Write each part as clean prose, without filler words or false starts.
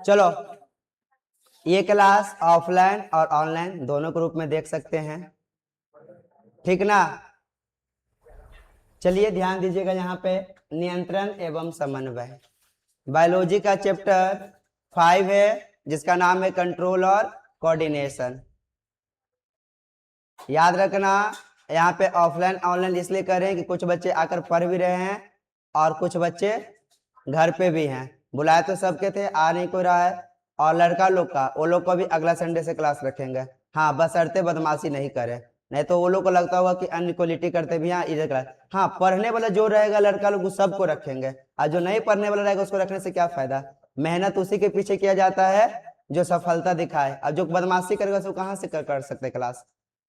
चलो, ये class offline और ऑनलाइन दोनों के रूप में देख सकते हैं, ठीक ना। चलिए ध्यान दीजिएगा, यहाँ पे नियंत्रण एवं समन्वय बायोलॉजी का चैप्टर 5 है, जिसका नाम है कंट्रोल और कोऑर्डिनेशन। याद रखना, यहाँ पे ऑफलाइन ऑनलाइन इसलिए कर रहे हैं कि कुछ बच्चे आकर पढ़ भी रहे हैं और कुछ बच्चे घर पे भी हैं। बुलाए तो सबके थे, आ नहीं कोई रहा है। और लड़का लोग का, वो लोग को भी अगला संडे से क्लास रखेंगे। हाँ, बशर्ते बदमाशी नहीं करे, नहीं तो वो लोग को लगता होगा कि अनइक्वलिटी करते भी हैं इधर क्लास। हाँ, पढ़ने वाला जो रहेगा लड़का लोग सबको रखेंगे, और जो नहीं पढ़ने वाला रहेगा उसको रखने से क्या फायदा। मेहनत उसी के पीछे किया जाता है जो सफलता दिखाए, और जो बदमाशी करेगा उसको कहाँ से कर सकते क्लास।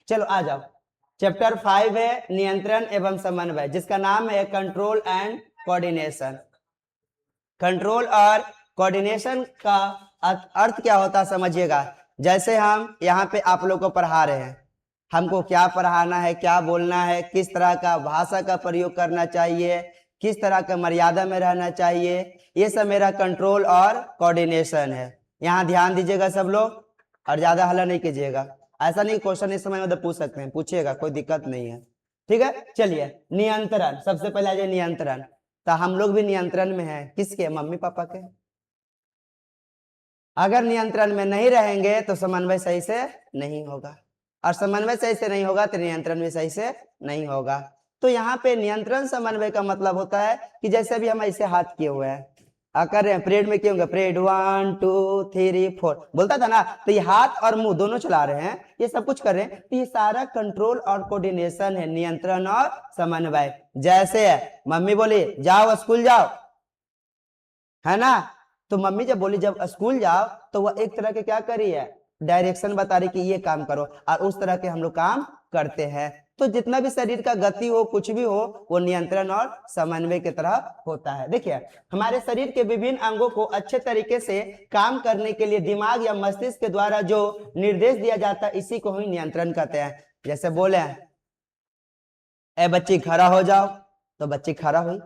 चलो आ जाओ, चैप्टर 5 है नियंत्रण एवं समन्वय, जिसका नाम है कंट्रोल एंड कोऑर्डिनेशन। कंट्रोल और कोऑर्डिनेशन का अर्थ क्या होता है समझिएगा। जैसे हम यहाँ पे आप लोग को पढ़ा रहे हैं, हमको क्या पढ़ाना है, क्या बोलना है, किस तरह का भाषा का प्रयोग करना चाहिए, किस तरह का मर्यादा में रहना चाहिए, ये सब मेरा कंट्रोल और कोऑर्डिनेशन है। यहाँ ध्यान दीजिएगा सब लोग, और ज्यादा हल्ला नहीं कीजिएगा। ऐसा नहीं क्वेश्चन इस समय मतलब पूछ सकते हैं, पूछिएगा, कोई दिक्कत नहीं है, ठीक है। चलिए, नियंत्रण, सबसे पहले आ जाए नियंत्रण। तो हम लोग भी नियंत्रण में हैं, किसके? मम्मी पापा के। अगर नियंत्रण में नहीं रहेंगे तो समन्वय सही से नहीं होगा, और समन्वय सही से नहीं होगा तो नियंत्रण भी सही से नहीं होगा। तो यहाँ पे नियंत्रण समन्वय का मतलब होता है कि जैसे भी हम ऐसे हाथ किए हुए हैं, कर रहे हैं, परेड में किए होंगे, परेड 1 2 3 4 बोलता था ना, तो ये हाथ और मुंह दोनों चला रहे हैं, ये सब कुछ कर रहे हैं, तो ये सारा कंट्रोल और कोऑर्डिनेशन है, नियंत्रण और समन्वय। जैसे मम्मी बोली जाओ स्कूल जाओ, है ना, तो मम्मी जब बोली जब स्कूल जाओ, तो वह एक तरह के क्या करी है, डायरेक्शन बता रही कि ये काम करो, और उस तरह के हम लोग काम करते हैं। तो जितना भी शरीर का गति हो, कुछ भी हो, वो नियंत्रण और समन्वय की तरह होता है। देखिए, हमारे शरीर के विभिन्न अंगों को अच्छे तरीके से काम करने के लिए दिमाग या मस्तिष्क के द्वारा जो निर्देश दिया जाता है, इसी को ही नियंत्रण कहते हैं। जैसे बोले ए बच्ची खड़ा हो जाओ, तो बच्ची खड़ा हुई,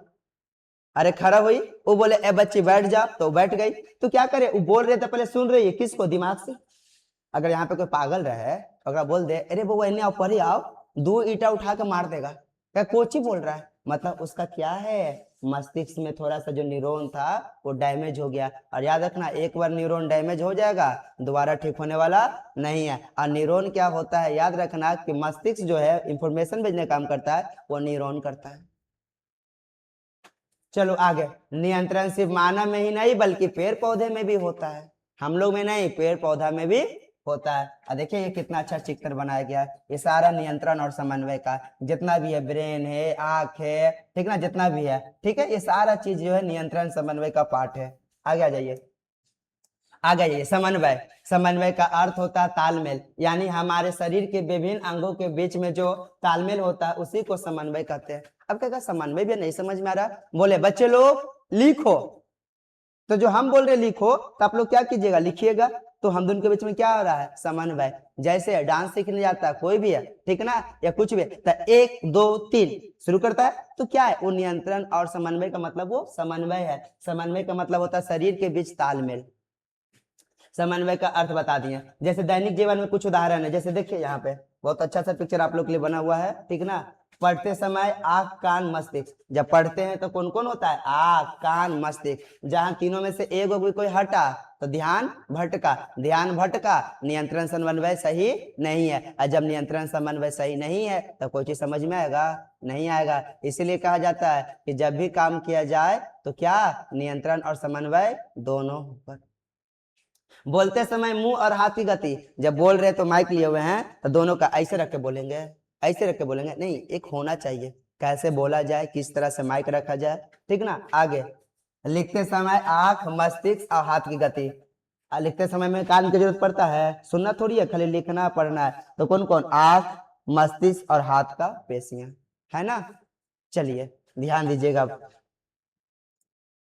अरे खड़ा हुई। वो बोले ए बच्ची बैठ जा, तो बैठ गई। तो क्या करे, वो बोल रहे थे पहले सुन रही है किसको? दिमाग से। अगर यहाँ पे कोई पागल रहे, अगर बोल दे अरे वो इन्हें आओ पढ़ी आओ, 2 ईंटा उठा के मार देगा। क्या कोची बोल रहा है, मतलब उसका क्या है, मस्तिष्क में थोड़ा सा जो न्यूरॉन था वो डैमेज हो गया। और याद रखना, एक बार न्यूरॉन डैमेज हो जाएगा दोबारा ठीक होने वाला नहीं है। और न्यूरॉन क्या होता है, याद रखना कि मस्तिष्क जो है इंफॉर्मेशन भेजने का काम करता है, वो न्यूरॉन करता है। चलो आगे, नियंत्रण सिर्फ मानव में ही नहीं बल्कि पेड़ पौधे में भी होता है। हम लोग में नहीं, पेड़ पौधा में भी होता है। और देखिए ये कितना अच्छा चित्र बनाया गया है, ये सारा नियंत्रण और समन्वय का जितना भी है, ब्रेन है, आंख है, ठीक ना, जितना भी है, ठीक है, ये सारा चीज जो है नियंत्रण समन्वय का पार्ट है। आगे आ जाइए, आ गई समन्वय। समन्वय का अर्थ होता है तालमेल, यानी हमारे शरीर के विभिन्न अंगों के बीच में जो तालमेल होता है उसी को समन्वय कहते हैं। अब क्या समन्वय भी नहीं समझ में आ रहा, बोले बच्चे लोग लिखो, तो जो हम बोल रहे लिखो, तो आप लोग क्या कीजिएगा, लिखिएगा। तो हम दोनों के बीच में क्या हो रहा है, समन्वय। जैसे डांस सीखने जाता है कोई भी है, ठीक ना, या कुछ भी, तो 1 2 3 शुरू करता है, तो क्या है वो नियंत्रण, और समन्वय का मतलब वो समन्वय है। समन्वय का मतलब होता है शरीर के बीच तालमेल। समन्वय का अर्थ बता दिए। जैसे दैनिक जीवन में कुछ उदाहरण है, जैसे देखिए यहाँ पे बहुत अच्छा सा पिक्चर आप लोग के लिए बना हुआ है, ठीक ना। पढ़ते समय आंख कान मस्तिष्क, जब पढ़ते हैं तो कौन कौन होता है, आंख कान मस्तिष्क। जहां तीनों में से एक भी कोई हटा तो ध्यान भटका, ध्यान भटका, नियंत्रण समन्वय सही नहीं है। और जब नियंत्रण समन्वय सही नहीं है तो कोई चीज समझ में आएगा, नहीं आएगा। इसीलिए कहा जाता है कि जब भी काम किया जाए तो क्या, नियंत्रण और समन्वय दोनों पर। बोलते समय मुंह और हाथ की गति, जब बोल रहे तो माइक लिए हुए हैं तो दोनों का ऐसे रख के बोलेंगे, ऐसे रख के बोलेंगे नहीं, एक होना चाहिए, कैसे बोला जाए, किस तरह से माइक रखा जाए, ठीक ना। आगे, लिखते समय आंख मस्तिष्क और हाथ की गति। लिखते समय में कान की जरूरत पड़ता है, सुनना थोड़ी है, खाली लिखना पढ़ना है। तो कौन कौन, आंख मस्तिष्क और हाथ का पेशियां, है ना। चलिए ध्यान दीजिएगा,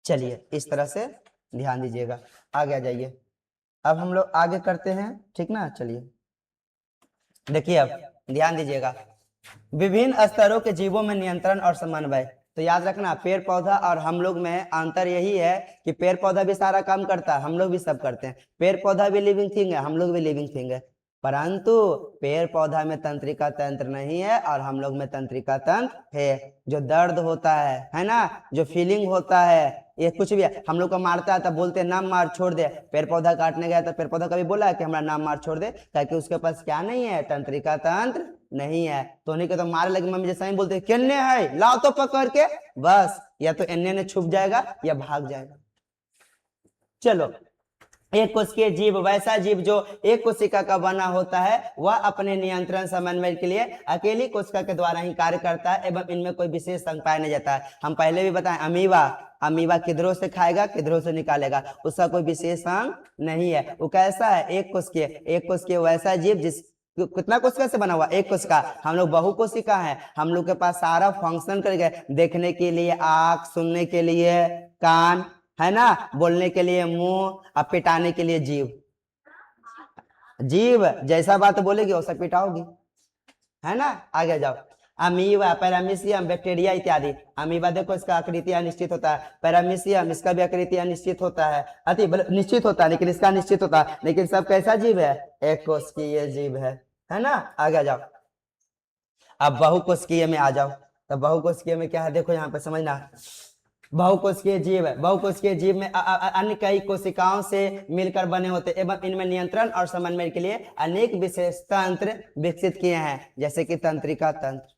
चलिए इस तरह से ध्यान दीजिएगा। आगे आ जाइए, अब हम लोग आगे करते हैं, ठीक ना। चलिए देखिए, अब ध्यान दीजिएगा, विभिन्न स्तरों के जीवों में नियंत्रण और समन्वय। तो याद रखना पेड़ पौधा और हम लोग में अंतर यही है कि पेड़ पौधा भी सारा काम करता है, हम लोग भी सब करते हैं। पेड़ पौधा भी लिविंग थिंग है, हम लोग भी लिविंग थिंग है, परंतु पेड़ पौधा में तंत्रिका तंत्र नहीं है और हम लोग में तंत्रिका तंत्र है। जो दर्द होता है ना, जो फीलिंग होता है, ये कुछ भी है, हम लोग को मारता है तब बोलते हैं नाम मार छोड़ दे। पेड़ पौधा काटने गया तो पेड़ पौधा कभी बोला है कि हमारा नाम मार छोड़ दे? ताकि उसके पास क्या नहीं है, तंत्रिका तंत्र नहीं है। तो उन्हीं को तो मारे लगे, मम्मी जैसा ही बोलते किन्ने है लाओ तो पकड़ के, बस या तो एन्ने ने छुप जाएगा या भाग जाएगा। चलो, एक कोशिकीय जीव वैसा जीव जो एक कोशिका का बना होता है, वह अपने नियंत्रण समन्वय के लिए अकेली कोशिका के द्वारा ही कार्य करता है एवं इनमें कोई विशेष अंग पाया नहीं जाता है। हम पहले भी बताएं, अमीबा किधरों से खाएगा किधरों से निकालेगा, उसका कोई विशेष अंग नहीं है। वो कैसा है, एक कोशिकीय वैसा जीव जिस कितना कोशिका से बना हुआ, एक कोशिका। हम लोग बहुकोशिका हैं, हम लोग के पास सारा फंक्शन करेंगे, देखने के लिए आंख, सुनने के लिए कान, है ना, बोलने के लिए मुंह, अब पिटाने के लिए जीभ। जीभ जैसा बात बोलेगी वैसा पिटाओगी, है ना। आगे जाओ, अमीबा, पैरामीशियम, बैक्टीरिया इत्यादि। अमीबा देखो इसका आकृति अनिश्चित होता है, पैरामीशियम इसका भी आकृति अनिश्चित होता है, अति निश्चित होता है लेकिन इसका निश्चित होता है। लेकिन सब कैसा जीव है, एक कोशिकीय जीव है ना। आगे जाओ, अब बहुकोशिकीय में आ जाओ। तो बहुकोशिकीय में क्या है, देखो यहाँ पे समझना। बहुकोशिकीय जीव में अन्य कई कोशिकाओं से मिलकर बने होते एवं इनमें नियंत्रण और समन्वय के लिए अनेक विशेष तंत्र विकसित किए हैं, जैसे कि तंत्रिका तंत्र,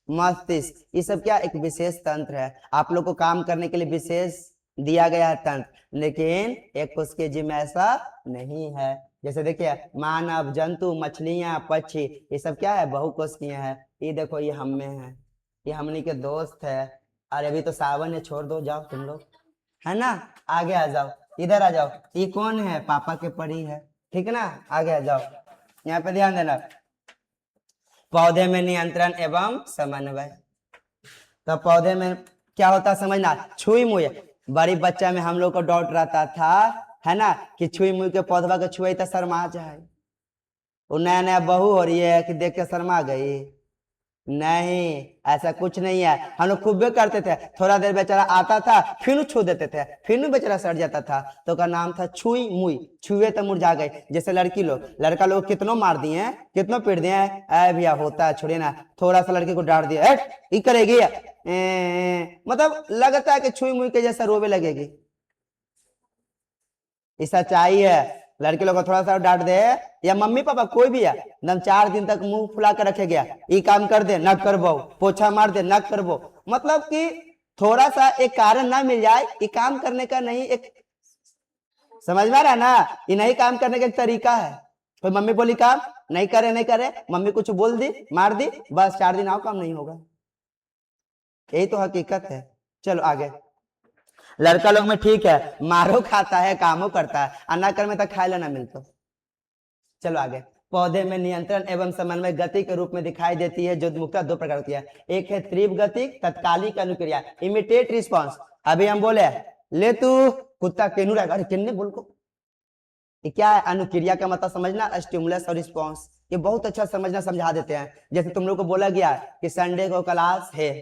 मस्तिष्क, ये सब क्या एक विशेष तंत्र है। आप लोग को काम करने के लिए विशेष दिया गया है तंत्र, लेकिन एक कोशिकीय जीव में ऐसा नहीं है। जैसे देखिए मानव, जंतु, मछलियां, पक्षी, ये सब क्या है, बहुकोशिकीय है। ये देखो ये हम में है, ये हमनी के दोस्त है। अरे अभी तो सावन है, छोड़ दो, जाओ तुम लोग, है ना। आगे आ जाओ, इधर आ जाओ, ये कौन है, पापा के परी है, ठीक है ना। आगे आ जाओ, यहाँ पे ध्यान देना, पौधे में नियंत्रण एवं समन्वय। तो पौधे में क्या होता है समझना, छुई मुई। बड़ी बच्चा में हम लोग को डाउट रहता था, है ना, कि छुई मुई के पौधवा के छुए तो शर्मा जाए। वो नया नया बहू हो रही है कि देख के शर्मा गई, नहीं, ऐसा कुछ नहीं है। हम लोग खूब करते थे, थोड़ा देर बेचारा आता था फिर छू देते थे, फिर बेचारा सड़ जाता था, तो का नाम था छुई मुई। छुए तो मुरझा गए। जैसे लड़का लोग कितनों मार दिए, कितनों पीट दिए, अरे भैया होता है, छोड़िए ना, थोड़ा सा लड़की को डांट दिया ये करेगी, मतलब लगता है कि छुई मुई के जैसा रोवे लगेगी। ये सच्चाई है। लड़के लोग को थोड़ा सा डांट दे, या मम्मी पापा कोई भी है, एकदम 4 दिन तक मुंह फुला कर रखे गया, ये काम कर दे न करबो, पोछा मार दे न करबो, मतलब कि थोड़ा सा एक कारण ना मिल जाए, ये काम करने का नहीं, एक समझ में आ रहा है ना, ये नहीं काम करने का एक तरीका है। कोई मम्मी बोली काम नहीं करे, मम्मी कुछ बोल दी, मार दी, बस 4 दिन आओ काम नहीं होगा। यही तो हकीकत है। चलो आगे, लड़का लोग में ठीक है, मारो खाता है, कामों करता है, अन्ना कर में तो खाए लेना मिलता। चलो आगे, पौधे में नियंत्रण एवं समन्वय गति के रूप में दिखाई देती है, जो मुख्यतः 2 प्रकार की है। एक है तीव्र गति, तत्कालिक अनुक्रिया, इमीडिएट रिस्पॉन्स। अभी हम बोले ले तू कुत्ता केनू रहेगा, अरे किन्ने बोल को, ये क्या है, अनुक्रिया का मतलब समझना, स्टिमुलस और रिस्पॉन्स। ये बहुत अच्छा समझना, समझा देते हैं। जैसे तुम लोग को बोला गया कि संडे को क्लास है,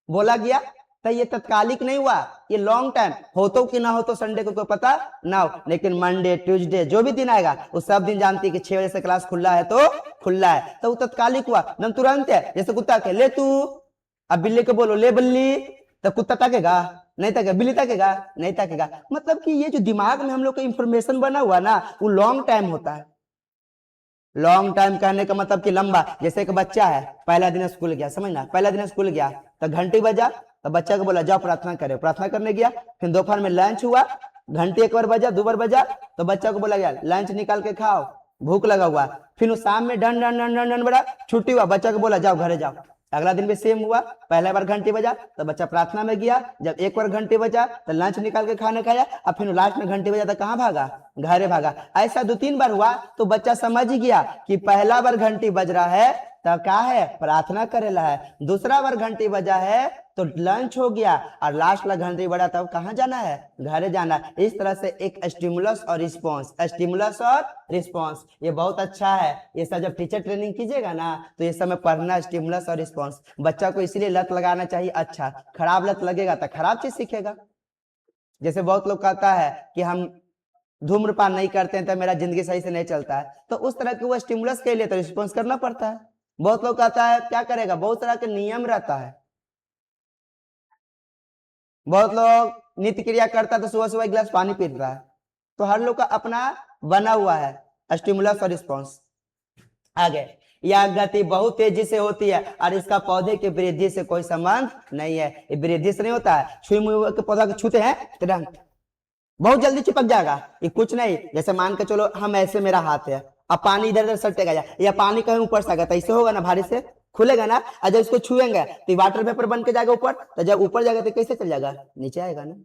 बोला गया तो ये तत्कालिक नहीं हुआ, ये लॉन्ग टाइम हो तो कि ना हो तो संडे को कोई पता ना हो, लेकिन मंडे ट्यूसडे जो भी दिन आएगा वो सब दिन जानती है कि 6 बजे से क्लास खुला है तो खुला है, तो वो तत्कालिक हुआ, एकदम तुरंत है। जैसे कुत्ता के ले तू, अब बिल्ली को बोलो ले बिल्ली, तो कुत्ता ताकेगा नहीं, ताकेगा, बिल्ली ताकेगा नहीं ताकेगा। मतलब कि ये जो दिमाग में हम लोग का इंफॉर्मेशन बना हुआ ना, वो लॉन्ग टाइम होता है। लॉन्ग टाइम कहने का मतलब कि लंबा। जैसे एक बच्चा है, पहला दिन स्कूल गया, समझना, पहला दिन स्कूल गया तो घंटी बजा, तो बच्चा को बोला जाओ प्रार्थना करे, प्रार्थना करने गया। फिर दोपहर में लंच हुआ, घंटी 1 बार बजा, 2 बार बजा, तो बच्चा को बोला गया लंच निकाल के खाओ, भूख लगा हुआ। फिर शाम में done done done done done बड़ा छुट्टी हुआ, बच्चा को बोला जाओ घरे जाओ। अगला दिन भी सेम हुआ, पहला बार घंटी बजा तो बच्चा प्रार्थना में गया, जब 1 बार घंटी बजा तो लंच निकाल के खाने खाया, और फिर लास्ट में घंटी बजा तो कहाँ भागा, घरे भागा। ऐसा 2-3 बार हुआ तो बच्चा समझ गया कि पहला बार घंटी बज रहा है तो क्या है, प्रार्थना करेला है, दूसरा बार घंटी बजा है तो लंच हो गया और लास्ट वाला घंटी बड़ा तब कहाँ जाना है, घर जाना। इस तरह से एक स्टिमुलस और रिस्पॉन्स, स्टिमुलस और रिस्पॉन्स, ये बहुत अच्छा है। ये सब जब टीचर ट्रेनिंग कीजिएगा ना तो ये सब में पढ़ना, स्टिमुलस और रिस्पॉन्स। बच्चा को इसीलिए लत लगाना चाहिए, अच्छा खराब लत लगेगा तो खराब चीज सीखेगा। जैसे बहुत लोग कहता है कि हम धूम्रपान नहीं करते हैं तो मेरा जिंदगी सही से नहीं चलता है, तो उस तरह के वो स्टिमुलस के लिए तो रिस्पॉन्स करना पड़ता है। बहुत लोग कहता है क्या करेगा, बहुत तरह के नियम रहता है। बहुत लोग नित्य क्रिया करता है तो सुबह सुबह एक गिलास पानी पीता है। तो हर लोग का अपना बना हुआ है स्टिमुलस और रिस्पॉन्स। आगे, यह गति बहुत तेजी से होती है और इसका पौधे की वृद्धि से कोई संबंध नहीं है। ये वृद्धि से नहीं होता है। छुई मुई के पौधा को छूते हैं तुरंत बहुत जल्दी चिपक जाएगा। ये कुछ नहीं, जैसे मान के चलो हम ऐसे, मेरा हाथ है, अब पानी इधर उधर सटेगा या पानी कहीं ऊपर से आएगा तो ऐसे होगा ना, भारी से खुलेगा ना, और जब इसको छुएंगे तो वाटर वेपर बन के जाएगा ऊपर, तो जब ऊपर जाएगा तो कैसे चल जाएगा, नीचे आएगा ना,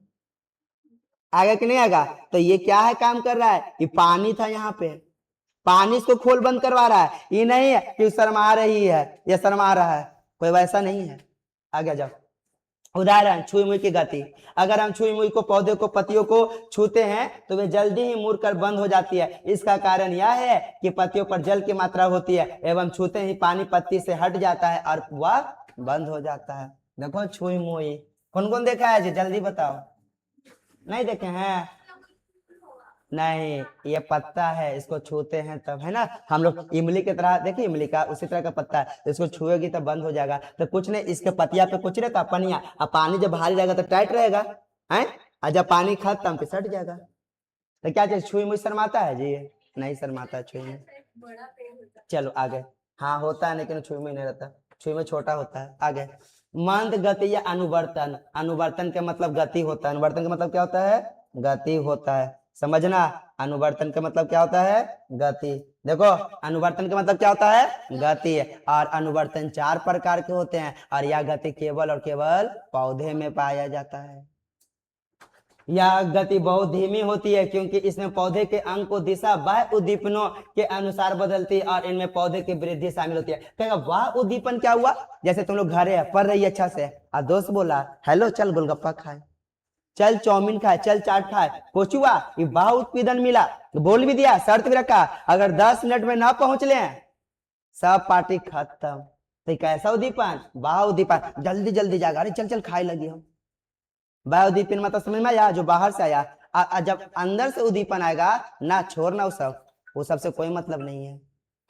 आएगा कि नहीं आएगा। तो ये क्या है, काम कर रहा है, ये पानी था यहाँ पे, पानी इसको खोल बंद करवा रहा है। ये नहीं है कि शर्मा रही है या शर्मा रहा है, कोई वैसा नहीं है। आगे जाओ, उदाहरण छुई मुई की गति। अगर हम छुई मुई को, पौधे को, पत्तियों को छूते हैं तो वे जल्दी ही मुड़कर बंद हो जाती है। इसका कारण यह है कि पत्तियों पर जल की मात्रा होती है एवं छूते ही पानी पत्ती से हट जाता है और वह बंद हो जाता है। देखो छुई मुई, कौन कौन देखा है जी, जल्दी बताओ। नहीं देखे हैं, नहीं, ये पत्ता है, इसको छूते हैं तब, है ना। हम लोग इमली की तरह, देखिए इमली का उसी तरह का पत्ता है, तो इसको छुएगी तब बंद हो जाएगा। तो कुछ नहीं, इसके पतिया पे कुछ रहता पनिया, अब पानी जब भारी रहेगा तो टाइट रहेगा, है, और जब पानी खत्म तो सट जाएगा। तो क्या चीज, छुई मुई शर्माता है जी, नहीं शर्माता है छुई मुई। चलो आगे, हाँ होता है लेकिन छुई मुई नहीं रहता, छुई मुई छोटा होता है। आगे, मंद गति या अनुवर्तन। अनुवर्तन का मतलब गति होता है, अनुवर्तन का मतलब क्या होता है, गति होता है, समझना। अनुवर्तन का मतलब क्या होता है, गति। देखो अनुवर्तन का मतलब क्या होता है, गति। और अनुवर्तन 4 प्रकार के होते हैं और यह गति केवल और केवल पौधे में पाया जाता है। यह गति बहुत धीमी होती है क्योंकि इसमें पौधे के अंग को दिशा बाह्य उद्दीपनों के अनुसार बदलती है और इनमें पौधे की वृद्धि शामिल होती है। कहेगा वाह उद्दीपन क्या हुआ, जैसे तुम लोग घरे है, पढ़ रही है अच्छा से, और दोस्त बोला हेलो चल गोलगप्पा खाए, चल चाउमीन खाए, चल चाट खाए, कुछ हुआ, ये वाह उत्पीड़न मिला, बोल भी दिया, शर्त भी रखा, अगर 10 मिनट में ना पहुंच ले सब पार्टी खत्म। तो कैसा उद्दीपन, वाह उद्दीपन, जल्दी जल्दी जाएगा, अरे चल चल खाए लगी हम। वाह उद्दीपन मतलब समझ में आया, जो बाहर से आया। जब अंदर से उद्दीपन आएगा ना, छोड़ना वो सबसे कोई मतलब नहीं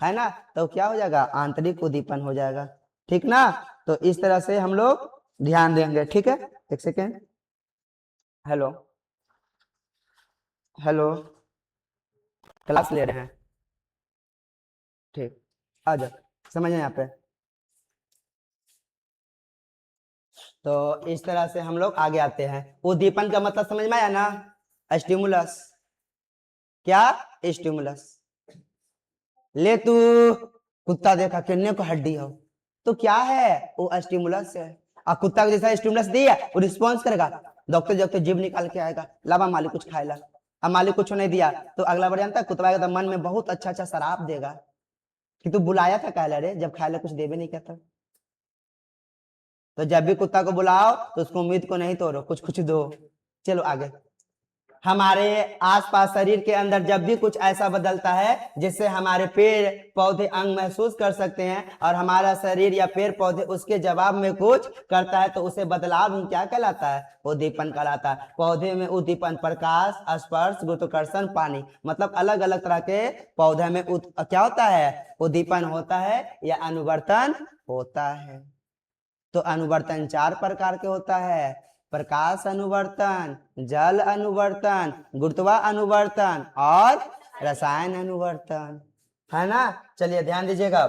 है ना, तो क्या हो जाएगा, आंतरिक उद्दीपन हो जाएगा, ठीक ना। तो इस तरह से हम लोग ध्यान देंगे, ठीक है। एक सेकेंड, हेलो हेलो, क्लास ले रहे हैं, ठीक, आ जाओ, समझ यहाँ पे। तो इस तरह से हम लोग आगे आते हैं। उद्दीपन का मतलब समझ में आया ना, स्टिमुलस, क्या, स्टिमुलस। ले तू, कुत्ता देखा किन्ने को हड्डी हो, तो क्या है, वो स्टिमुलस है। और कुत्ता को जैसा स्टिमुलस दिया वो रिस्पॉन्स करेगा, डॉक्टर जब जीभ निकाल के आएगा, लावा मालिक कुछ खाएला। अब मालिक कुछ नहीं दिया तो अगला बार जानता कुत्ता आएगा तो मन में बहुत अच्छा अच्छा शराब देगा कि तू बुलाया था कहला रे, जब खाएला कुछ देवे नहीं कहता। तो जब भी कुत्ता को बुलाओ तो उसको उम्मीद को नहीं तोड़ो, कुछ कुछ दो। चलो आगे, हमारे आसपास शरीर के अंदर जब भी कुछ ऐसा बदलता है जिससे हमारे पेड़ पौधे अंग महसूस कर सकते हैं और हमारा शरीर या पेड़ पौधे उसके जवाब में कुछ करता है तो उसे बदलाव ही क्या कहलाता है, उद्दीपन कहलाता है। पौधे में उद्दीपन प्रकाश, स्पर्श, गुरुत्वाकर्षण, पानी, मतलब अलग अलग तरह के पौधे में क्या होता है, उद्दीपन होता है या अनुवर्तन होता है। तो अनुवर्तन 4 प्रकार के होता है, प्रकाश अनुवर्तन, जल अनुवर्तन, गुरुत्वा अनुवर्तन और रसायन अनुवर्तन, है ना। चलिए ध्यान दीजिएगा,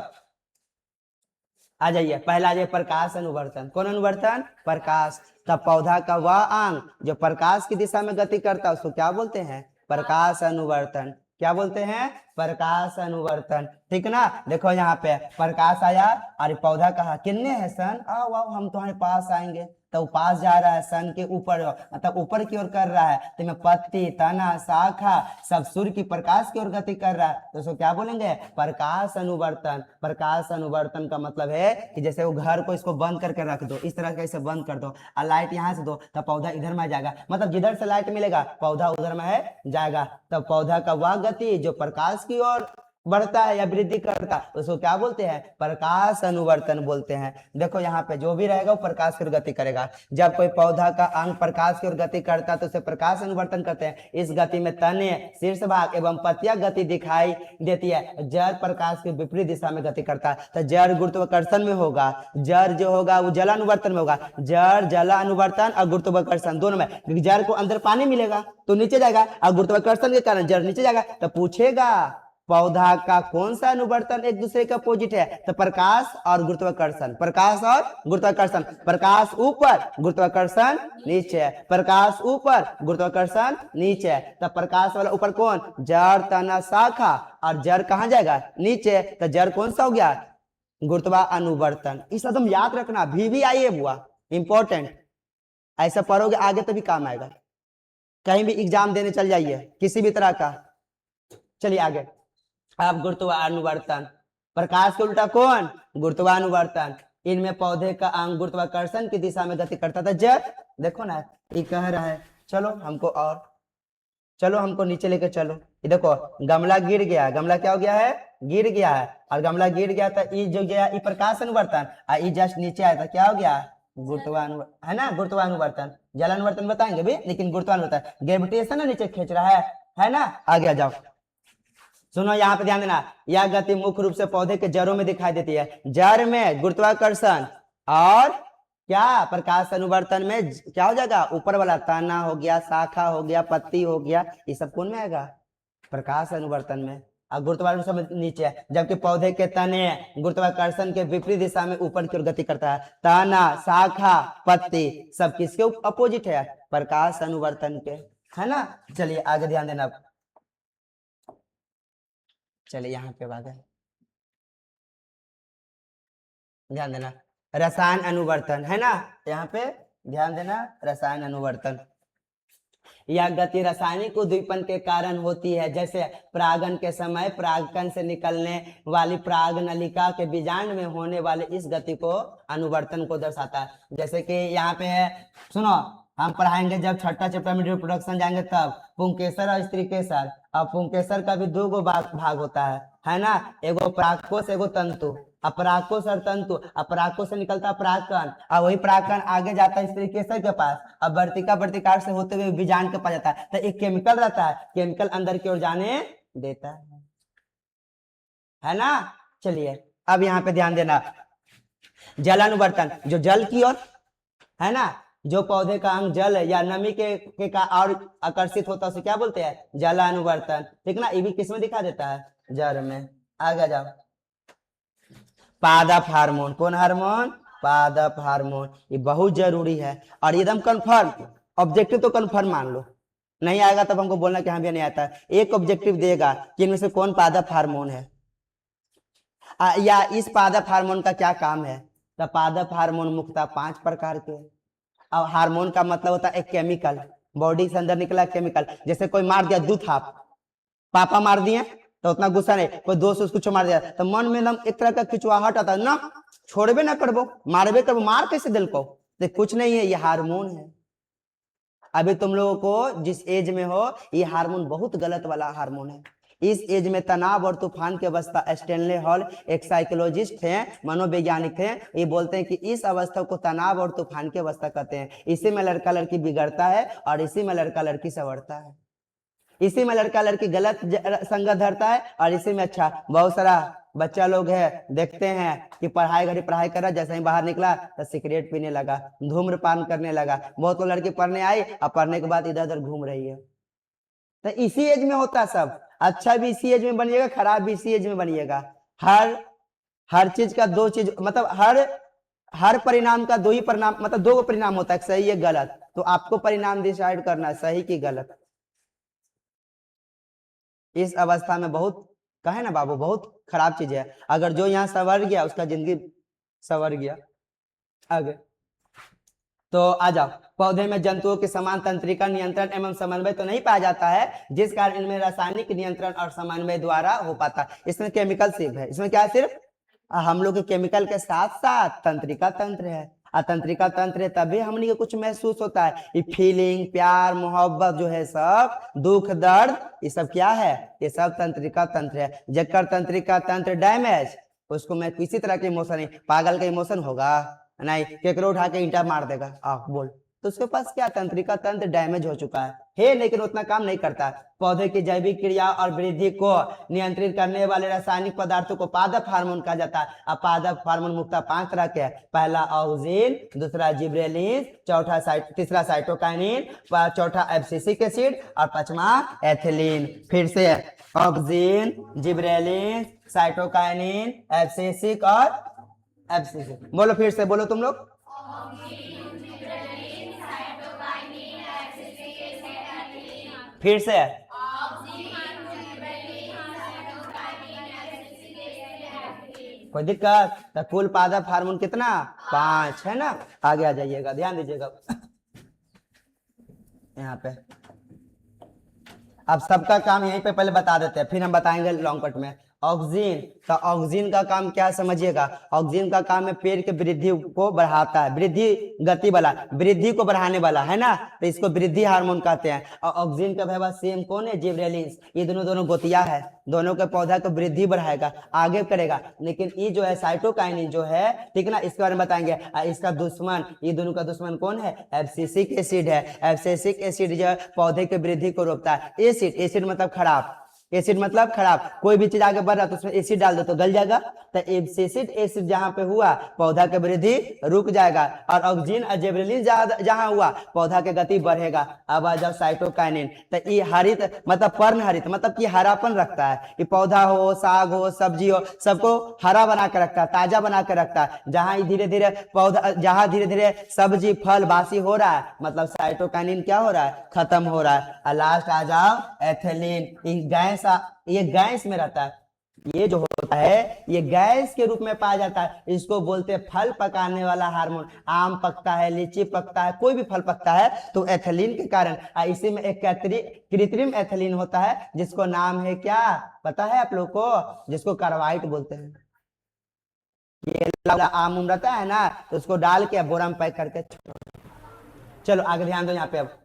आ जाइए, पहला आ जाइए प्रकाश अनुवर्तन। कौन अनुवर्तन, प्रकाश। तब पौधा का वह अंग जो प्रकाश की दिशा में गति करता है उसको क्या बोलते हैं, प्रकाश अनुवर्तन। क्या बोलते हैं, प्रकाश अनुवर्तन, ठीक ना। देखो यहाँ पे प्रकाश आया और पौधा कहा किन्ने है सन, आओ आओ हम तुम्हारे पास आएंगे, तो पास जा रहा है सन के ऊपर, मतलब ऊपर की ओर कर रहा है, तो मैं पत्ती तना शाखा सब सूर्य की प्रकाश की ओर गति कर रहा है, तो उसको क्या बोलेंगे, प्रकाश अनुवर्तन। प्रकाश अनुवर्तन का मतलब है कि जैसे वो घर को इसको बंद करके रख दो, इस तरह से इसे बंद कर दो और लाइट यहाँ से दो, तब पौधा इधर में आ जाएगा, मतलब जिधर से लाइट मिलेगा पौधा उधर में है जाएगा, तब पौधा का वह गति जो प्रकाश की ओर बढ़ता है या वृद्धि करता है उसको क्या बोलते हैं, प्रकाश अनुवर्तन बोलते हैं। देखो यहाँ पे जो भी रहेगा वो प्रकाश की ओर गति करेगा। जब कोई पौधा का अंग प्रकाश की ओर गति करता है तो उसे प्रकाश अनुवर्तन कहते हैं। इस गति में तने, शीर्ष भाग एवं पत्तियां गति दिखाई देती है। जड़ प्रकाश के विपरीत दिशा में गति करता है, तो जड़ गुरुत्वाकर्षण में होगा, जड़ जो होगा वो जलानुवर्तन में होगा। जड़ जलानुवर्तन और गुरुत्वाकर्षण दोनों में, क्योंकि जड़ को अंदर पानी मिलेगा तो नीचे जाएगा और गुरुत्वाकर्षण के कारण जड़ नीचे जाएगा, तो पूछेगा पौधा का कौन सा अनुवर्तन एक दूसरे के अपोजिट है, तो प्रकाश और गुरुत्वाकर्षण, प्रकाश और गुरुत्वाकर्षण। प्रकाश ऊपर गुरुत्वाकर्षण नीचे, प्रकाश ऊपर गुरुत्वाकर्षण नीचे, तो प्रकाश वाला ऊपर कौन, जड़ तना शाखा, और जड़ कहां जाएगा नीचे, तो जड़ कौन सा हो गया, गुरुत्वानुवर्तन। इस तुम याद रखना, भी आई है बुआ, इंपॉर्टेंट, ऐसा पढ़ोगे आगे तभी काम आएगा, कहीं भी एग्जाम देने चल जाइए किसी भी तरह का। चलिए आगे, अब गुरुत्वानुवर्तन, प्रकाश के उल्टा कौन, गुरुत्वानुवर्तन। इनमें पौधे का अंग गुरुत्वाकर्षण की दिशा में गति करता था। जड़ देखो ना ये कह रहा है चलो हमको, और चलो हमको नीचे लेके चलो, ये देखो गमला गिर गया, गमला क्या हो गया है, गिर गया है, और गमला गिर गया था, ये जो गया ये प्रकाश अनुवर्तन, और ये जस्ट नीचे आया था क्या हो गया, गुरुत्वानुवर्तन, है ना, गुरुत्वानुवर्तन। जलानुवर्तन बताएंगे भी, लेकिन गुरुत्वानुवर्तन ग्रेविटेशन ना नीचे खींच रहा है ना। आगे आ जाओ, सुनो यहाँ पे ध्यान देना, यह गति मुख्य रूप से पौधे के जड़ों में दिखाई देती है। जड़ में गुरुत्वाकर्षण और क्या, प्रकाश अनुवर्तन में क्या हो जाएगा, ऊपर वाला तना हो गया, शाखा हो गया, पत्ती हो गया, ये सब कौन में आएगा, प्रकाश अनुवर्तन में, और गुरुत्वाकर्षण में नीचे है। जबकि पौधे के तने गुरुत्वाकर्षण के विपरीत दिशा में ऊपर की ओर गति करता है। तना शाखा पत्ती सब किसके अपोजिट है, प्रकाश अनुवर्तन के, है ना। चलिए आगे ध्यान देना, चलिए यहाँ पे बात है, ध्यान देना, रसायन अनुवर्तन, है ना, यहाँ पे ध्यान देना, रसायन अनुवर्तन। यह गति रासायनिक उद्दीपन के कारण होती है, जैसे परागन के समय परागकण से निकलने वाली पराग नलिका के बीजांड में होने वाले इस गति को अनुवर्तन को दर्शाता है। जैसे कि यहाँ पे है, सुनो हम पढ़ाएंगे जब छठा चैप्टर में रिप्रोडक्शन जाएंगे तब, पुंकेसर और स्त्रीकेसर। अब पुंकेसर का भी दो गो भाग होता है ना, एगो परागकोश एगो तंतु। अपरागकोश और तंतु, अपरागकोश से निकलता है परागकण, और वही परागकण आगे जाता है स्त्रीकेसर के पास, अब वर्तिका से होते हुए बीजांड के पास जाता है, तो एक केमिकल रहता है, केमिकल अंदर की ओर जाने देता है ना। चलिए अब यहाँ पे ध्यान देना, जलानुवर्तन जो जल की ओर, है ना, जो पौधे का अंग जल या नमी के का और आकर्षित होता है उसे क्या बोलते हैं, जलानुवर्तन, ठीक ना। ये भी किस में दिखा देता है, जड़ में। आगे जाओ, पादप हार्मोन, कौन हार्मोन, पादप हार्मोन, ये बहुत जरूरी है और एकदम कंफर्म, ऑब्जेक्टिव तो कंफर्म मान लो, नहीं आएगा तब हमको बोलना कि हाँ भी नहीं आता, एक ऑब्जेक्टिव देगा कि इनमें से कौन पादप हार्मोन है, या इस पादप हार्मोन का क्या काम है। तो पादप हार्मोन मुख्यतः 5 प्रकार के। अब हार्मोन का मतलब होता है एक केमिकल, बॉडी से अंदर निकला केमिकल। जैसे कोई मार दिया दूध, आप पापा मार दिए तो उतना गुस्सा नहीं, कोई दोस्त उसको मार दिया तो मन में एकदम एक तरह का खिंचवाहट आता है ना, छोड़बे ना करबो, मारबे करबो, मार कैसे दिल को, तो कुछ नहीं है, ये हार्मोन है। अभी तुम लोगों को जिस एज में हो, ये हार्मोन बहुत गलत वाला हार्मोन है। इस एज में तनाव और तूफान की अवस्था, स्टेनले हॉल एक साइकोलॉजिस्ट हैं, मनोवैज्ञानिक हैं, ये बोलते हैं कि इस अवस्था को तनाव और तूफान की अवस्था कहते हैं। इसी में लड़का लड़की बिगड़ता है और इसी में लड़का लड़की संवरता है, इसी में लड़का लड़की गलत संगत धरता है और इसी में अच्छा। बहुत सारा बच्चा लोग है, देखते हैं कि पढ़ाई घड़ी पढ़ाई कर रहा, जैसे ही बाहर निकला तो सिगरेट पीने लगा, धूम्रपान करने लगा। बहुत लड़की पढ़ने आई और पढ़ने के बाद इधर उधर घूम रही है। तो इसी एज में होता सब, अच्छा भी इसी एज में बनिएगा, खराब भी इसी एज में बनिएगा। हर चीज का दो चीज, मतलब हर परिणाम का दो ही परिणाम, मतलब 2 परिणाम होता है, सही है गलत, तो आपको परिणाम डिसाइड करना है सही की गलत। इस अवस्था में बहुत कहे ना बाबू, बहुत खराब चीज है। अगर जो यहाँ संवर गया उसका जिंदगी संवर गया। आगे तो आ जाओ। पौधे में जंतुओं के समान तंत्रिका नियंत्रण एवं समन्वय तो नहीं पाया जाता है, जिस कारण इनमें रासायनिक नियंत्रण और समन्वय द्वारा हो पाता है। इसमें केमिकल सिर्फ है, इसमें क्या है, सिर्फ हम लोग के केमिकल के साथ साथ तंत्रिका तंत्र है। तंत्रिका तंत्र है तभी हमने को कुछ महसूस होता है। ये फीलिंग, प्यार, मोहब्बत जो है सब, दुख दर्द, ये सब क्या है, ये सब तंत्रिका तंत्र है। जकर तंत्रिका तंत्र डैमेज, उसको मैं किसी तरह के इमोशन नहीं, पागल का इमोशन होगा नहीं, केकरो उठा के ईंटा मार देगा आ बोल, तो उसके पास क्या, तंत्रिका तंत्र डैमेज हो चुका है लेकिन उतना काम नहीं करता। पौधे की जैविक क्रिया और वृद्धि को नियंत्रित करने वाले रासायनिक पदार्थों को पादप हार्मोन कहा जाता है। अब पादप हार्मोन मुख्यतः 5 तरह के हैं। पहला ऑक्सिन, दूसरा जिब्रेलिन, तीसरा साइटोकाइनिन, चौथा एब्सिसिक एसिड और पांचवा एथिलीन। फिर से ऑक्सिन, जिब्रेलिन, साइटोकाइनिन, एब्सिसिक और एब्सिसिक। बोलो फिर से, बोलो तुम लोग। फिर से, कोई दिक्कत? तो कुल पादप हार्मोन कितना, 5 है ना। आगे आ जाइएगा, ध्यान दीजिएगा यहाँ पे। अब सबका काम यहीं पे पहले बता देते हैं, फिर हम बताएंगे लॉन्ग कट में। ऑक्सिन, तो ऑक्सिन का काम क्या समझिएगा। ऑक्सिन का काम है पेड़ की वृद्धि को बढ़ाता है, वृद्धि गति वाला, वृद्धि को बढ़ाने वाला है ना, तो इसको वृद्धि हार्मोन कहते हैं। और ऑक्सिन का भाई सेम कौन है, जिब्रेलिन। ये दोनों गोतिया है, दोनों के पौधा को वृद्धि बढ़ाएगा, आगे करेगा। लेकिन ये जो है साइटोकाइनिन जो है, ठीक ना, इसके बारे में बताएंगे। इसका दुश्मन, ये दोनों का दुश्मन कौन है, एब्सिसिक एसिड है। एब्सिसिक एसिड जो है पौधे की वृद्धि को रोकता है। एसिड, एसिड मतलब खराब, एसिड मतलब खराब। कोई भी चीज आगे बढ़ रहा है तो उसमें एसिड डाल दो तो गल जाएगा। तो एब्सिसिक एसिड जहां पे हुआ पौधा की वृद्धि रुक जाएगा, और ऑक्सिन और जिब्रेलिन जहां हुआ पौधा की गति बढ़ेगा। अब आ जाओ साइटोकाइनिन, तो ये हरित मतलब पर्ण हरित मतलब कि हरापन रखता है। ये पौधा हो, साग हो, सब्जी हो, सबको हरा बना के रखता है, ताजा बना के रखता है। जहां धीरे धीरे पौधा, जहां धीरे धीरे सब्जी फल बासी हो रहा है, मतलब साइटोकाइनिन क्या हो रहा है, खत्म हो रहा है। और लास्ट आ जाओ एथिलीन। ये गैस में रहता है, ये जो होता है ये गैस के रूप में पाया जाता है। इसको बोलते हैं फल पकाने वाला हार्मोन। आम पकता है, लीची पकता है, कोई भी फल पकता है तो एथिलीन के कारण। इसी में एक कृत्रिम एथिलीन होता है, जिसको नाम है क्या पता है आप लोग को, जिसको कार्बाइड बोलते हैं। ये आम उम रहता है ना, तो उसको डाल के बोरा में पैक करके। चलो आगे ध्यान दो यहाँ पे। अब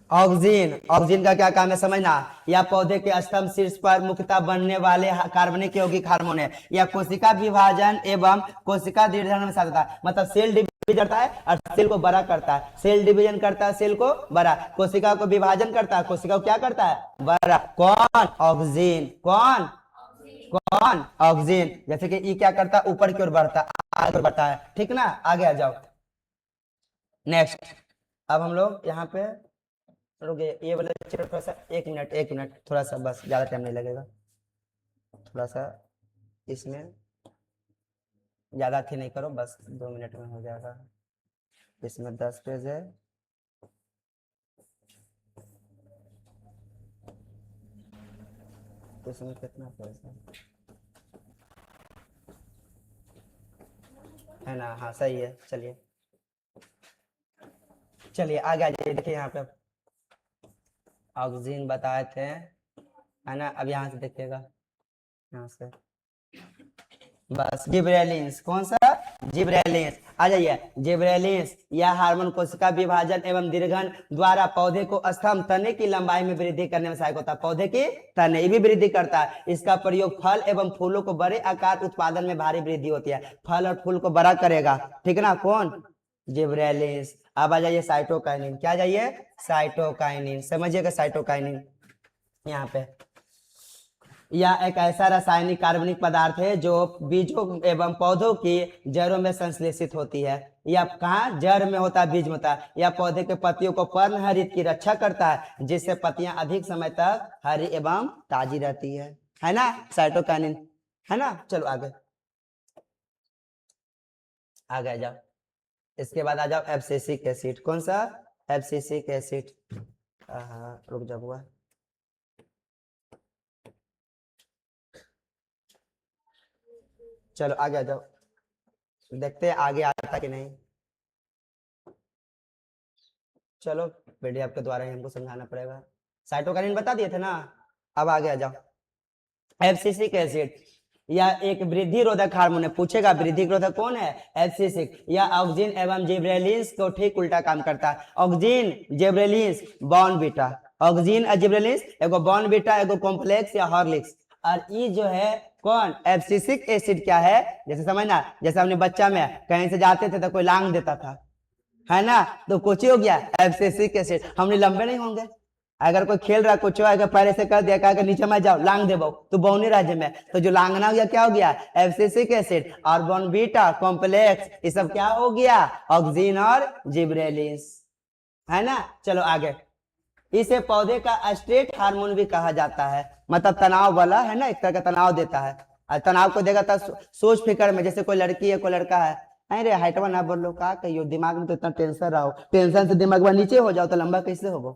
ऑक्सिन, ऑक्सिन का क्या काम है समझना। यह पौधे के स्तंभ शीर्ष पर मुख्यतः बनने वाले कार्बनिक यौगिक हार्मोन है। यह कोशिका विभाजन एवं कोशिका दीर्घन में साथ होता है, मतलब सेल डिवीजन करता है और सेल को बड़ा करता है। सेल डिवीजन करता है, सेल को बड़ा, कोशिका को विभाजन करता है, कोशिका को क्या करता है, बड़ा। कौन, ऑक्सिन। कौन, कौन, ऑक्सिन। जैसे कि ये क्या करता है, ऊपर की ओर बढ़ता है, आगे बढ़ता है, ठीक ना। आगे आ जाओ नेक्स्ट। अब हम लोग यहाँ पे रुकिए, ये वाला चैप्टर थोड़ा सा, एक मिनट थोड़ा सा, बस ज़्यादा टाइम नहीं लगेगा। थोड़ा सा इसमें ज़्यादा थी नहीं करो, बस 2 मिनट में हो जाएगा। इसमें 10 पेज है, तो इसमें कितना पेज है ना। हाँ सही है, चलिए चलिए आगे आ जाइए। देखिए यहाँ पे ऑक्सीजन बताए थे, है ना। अब यहाँ से देखिएगा, यहाँ से बस जिब्रेलिन्स, कौन सा, जिब्रेलिन्स। आ जाइए, जिब्रेलिन्स यह हार्मोन कोशिका विभाजन एवं दीर्घन द्वारा पौधे को स्तंभ तने की लंबाई में वृद्धि करने में सहायक होता है। पौधे की तने भी वृद्धि करता है। इसका प्रयोग फल एवं फूलों को बड़े आकार उत्पादन में भारी वृद्धि होती है। फल और फूल को बड़ा करेगा, ठीक ना, कौन, जिब्रेलिन्स। अब आ जाइए साइटोकाइनिन, क्या जाइए, साइटोकाइनिन, समझिएगा साइटोकाइनिन। यहाँ पे यह एक ऐसा रासायनिक कार्बनिक पदार्थ है जो बीजों एवं पौधों की जड़ों में संश्लेषित होती है। यह कहाँ, जड़ में होता है, बीज में होता है। यह पौधे के पत्तियों को पर्णहरित की रक्षा करता है, जिससे पत्तियां अधिक समय तक हरी एवं ताजी रहती है ना, साइटोकाइनिन, है ना। चलो आगे, आगे आ जाओ। इसके बाद आ जाओ एब्सिसिक एसिड, कौन सा, एब्सिसिक एसिड। रुक जाओ हुआ, चलो आगे आ जाओ, देखते हैं आगे आता कि नहीं। चलो बेटे आपके द्वारा ही हमको समझाना पड़ेगा। साइटोकाइनिन बता दिए थे ना, अब आगे आ जाओ। एब्सिसिक एसिड या एक वृद्धि रोधक हार्मोन है, पूछेगा वृद्धि रोधक कौन है, एब्सिसिक। या ऑक्सिन एवं जिब्रेलिन्स को ठीक उल्टा काम करता है। ऑक्सिन जिब्रेलिन्स बॉर्नविटा, ऑक्सिन और जिब्रेलिन्स एगो बॉर्नविटा एगो कॉम्प्लेक्स या हॉर्लिक्स। और ये जो है कौन एब्सिसिक एसिड क्या है, जैसे समझना, जैसे हमने बच्चा में कहीं से जाते थे तो कोई लांग देता था, है ना, तो कुछ हो गया एब्सिसिक एसिड, हमने लंबे नहीं होंगे। अगर कोई खेल रहा कुछ अगर पहले से कर दिया कहा नीचे मत जाओ लांग दे तो बौनी राज्य में, तो जो लांगना हो गया क्या हो गया एब्सिसिक एसिड। और बॉर्नविटा कॉम्प्लेक्स ये सब क्या हो गया ऑक्सिन और जिब्रेलिन्स, है ना। चलो आगे, इसे पौधे का स्ट्रेट हार्मोन भी कहा जाता है, मतलब तनाव वाला, है ना, एक तरह का तनाव देता है। और तनाव को देगा था सोच फिकर में, जैसे कोई लड़की है कोई लड़का है, अरे हाइटवा ना बोल लो का कहियो, दिमाग में तो इतना टेंशन रहो, टेंशन से दिमाग में नीचे हो जाओ तो लंबा कैसे होगो।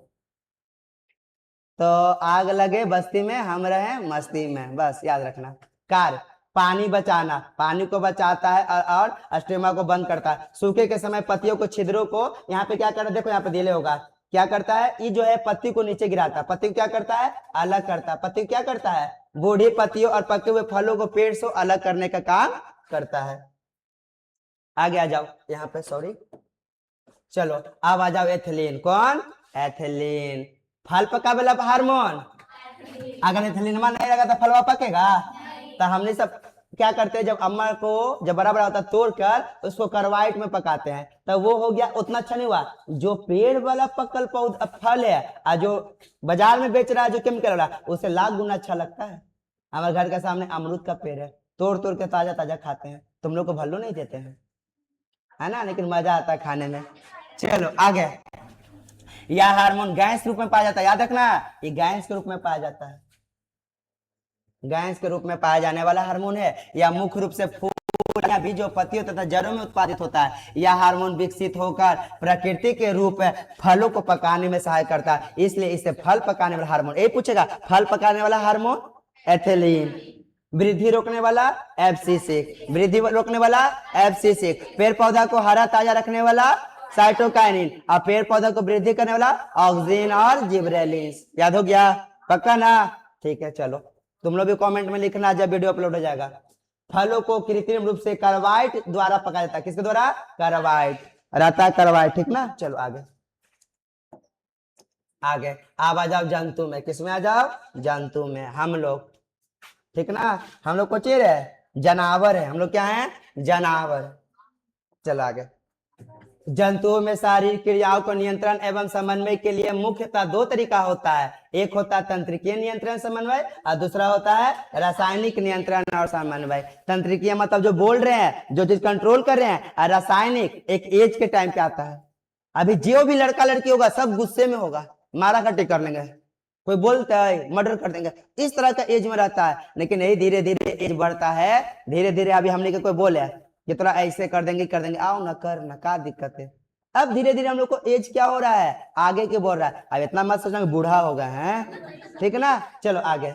तो आग लगे बस्ती में हम रहे मस्ती में, बस याद रखना। कार पानी बचाना, पानी को बचाता है और स्टेमा को बंद करता है। सूखे के समय पत्तियों को छिद्रों को यहाँ पे क्या करता है, देखो यहाँ पे दिले होगा, क्या करता है ये जो है पत्ती को नीचे गिराता है, पत्ती को क्या करता है अलग करता है, पत्ती को क्या करता है बूढ़ी पत्तियों और पके हुए फलों को पेड़ से अलग करने का काम करता है। आगे आ जाओ यहाँ पे, सॉरी, चलो अब आ जाओ एथिलीन। कौन एथिलीन, फल पकावे वाला हार्मोन। अगर एथिलीन नहीं लगा तो फलवा पकेगा। तो हमने सब क्या करते हैं, जब अम्मा को जब बड़ा बड़ा होता है तोड़कर उसको करवाइट में पकाते हैं, तो वो हो गया उतना अच्छा नहीं हुआ। जो पेड़ वाला पकल पौधा फल है और जो बाजार में बेच रहा है जो केमिकल वाला, उससे लाख गुना अच्छा लगता है। हमारे घर के सामने अमरूद का पेड़ है, तोड़ तोड़ के ताजा ताजा खाते हैं, तुम लोग को भल्लो नहीं देते हैं, है ना, लेकिन मजा आता है खाने में। चलो आगे, यह हार्मोन गैस रूप में पाया जाता है, याद रखना ये गैस के रूप में पाया जाता है, गैस के रूप में पाया जाने वाला हार्मोन है। यह मुख्य रूप से फूल या बीजों पत्तियों तथा जड़ों में उत्पादित होता है। यह हार्मोन विकसित होकर प्रकृति के रूप में फलों को पकाने में सहायता करता है, इसलिए इसे फल पकाने वाला हार्मोन, ये पूछेगा फल पकाने वाला हार्मोन एथिलीन। वृद्धि रोकने वाला एब्सिसिक, वृद्धि रोकने वाला एब्सिसिक। पेड़ पौधा को हरा ताजा रखने वाला साइटोकाइनिन, और पेड़ पौधा को वृद्धि करने वाला ऑक्सिन और जिब्रेलिन्स। याद हो गया, पक्का ना, ठीक है। चलो तुम लोग भी कमेंट में लिखना जब वीडियो अपलोड हो जाएगा। फलों को कृत्रिम रूप से कार्बाइड द्वारा पकाया जाता है, किसके द्वारा कार्बाइड रहता है कार्बाइड, ठीक ना। चलो आगे, आगे अब आ जाओ जंतु में, किसमें आ जाओ जंतु में, हम लोग, ठीक ना, हम लोग को चीर है जानवर है, हम लोग क्या है जानवर। चलो आगे, जंतुओं में शारीरिक क्रियाओं को नियंत्रण एवं समन्वय के लिए मुख्यतः दो तरीका होता है, एक होता है तंत्रिकीय नियंत्रण समन्वय और दूसरा होता है रासायनिक नियंत्रण और समन्वय। तंत्रिकीय मतलब जो बोल रहे हैं, जो चीज कंट्रोल कर रहे हैं, और रासायनिक एक एज के टाइम पे आता है। अभी जो भी लड़का लड़की होगा सब गुस्से में होगा, मारा कटी कर लेंगे, कोई बोलता है मर्डर कर देंगे, इस तरह का एज में रहता है। लेकिन यही धीरे धीरे एज बढ़ता है, धीरे धीरे अभी हमने के कोई बोले कि थोड़ा ऐसे कर देंगे आओ ना कर ना, क्या दिक्कत है। अब धीरे धीरे हम लोग को एज क्या हो रहा है आगे के बोल रहा है, अब इतना मत सोचना बूढ़ा हो गए हैं, ठीक है ना। चलो आगे,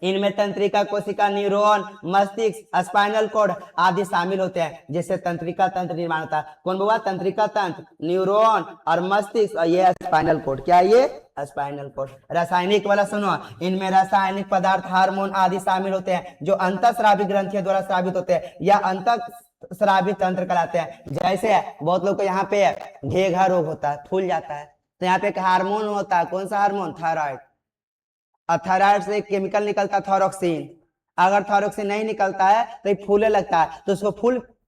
इनमें तंत्रिका कोशिका न्यूरॉन मस्तिष्क स्पाइनल कॉर्ड आदि शामिल होते हैं, जिससे तंत्रिका तंत्र निर्माण होता है। कौन बोला तंत्रिका तंत्र, न्यूरॉन और मस्तिष्क, और ये स्पाइनल कॉर्ड, क्या ये स्पाइनल कॉर्ड। रासायनिक वाला सुनो, इनमें रासायनिक पदार्थ हार्मोन आदि शामिल होते हैं जो अंतःस्रावी ग्रंथियों द्वारा स्रावित होते हैं या अंतःस्रावी तंत्र कहलाते हैं। जैसे बहुत लोग को यहाँ पे घेघा रोग होता है, फूल जाता है, तो यहाँ पे एक हार्मोन होता है, कौन सा हार्मोन थायराइड, और थायराइड से एक केमिकल निकलता है थॉरोक्सिन। अगर थॉरोक्सिन नहीं निकलता है तो ये फूलने लगता है, तो उसको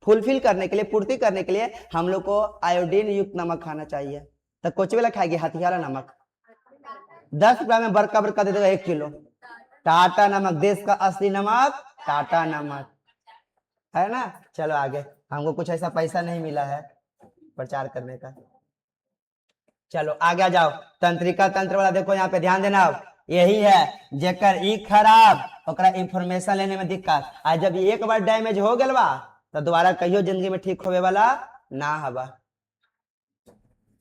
फुलफिल करने के लिए, पूर्ति करने के लिए हम लोग को आयोडीन युक्त नमक खाना चाहिए। तो कुछ वाला खाएगी हथियारा नमक, 10 रुपया में बड़का बड़का दे देगा 1 किलो। टाटा नमक, देश का असली नमक टाटा नमक, है ना। चलो आगे, हमको कुछ ऐसा पैसा नहीं मिला है प्रचार करने का। चलो आगे आ जाओ, तंत्रिका तंत्र वाला देखो यहाँ पे ध्यान देना, यही है जेकर ई खराब ओकरा इंफॉर्मेशन लेने में दिक्कत, आज जब एक बार डैमेज हो गया बा तो दोबारा कहियो जिंदगी में ठीक होवे वाला ना हवा।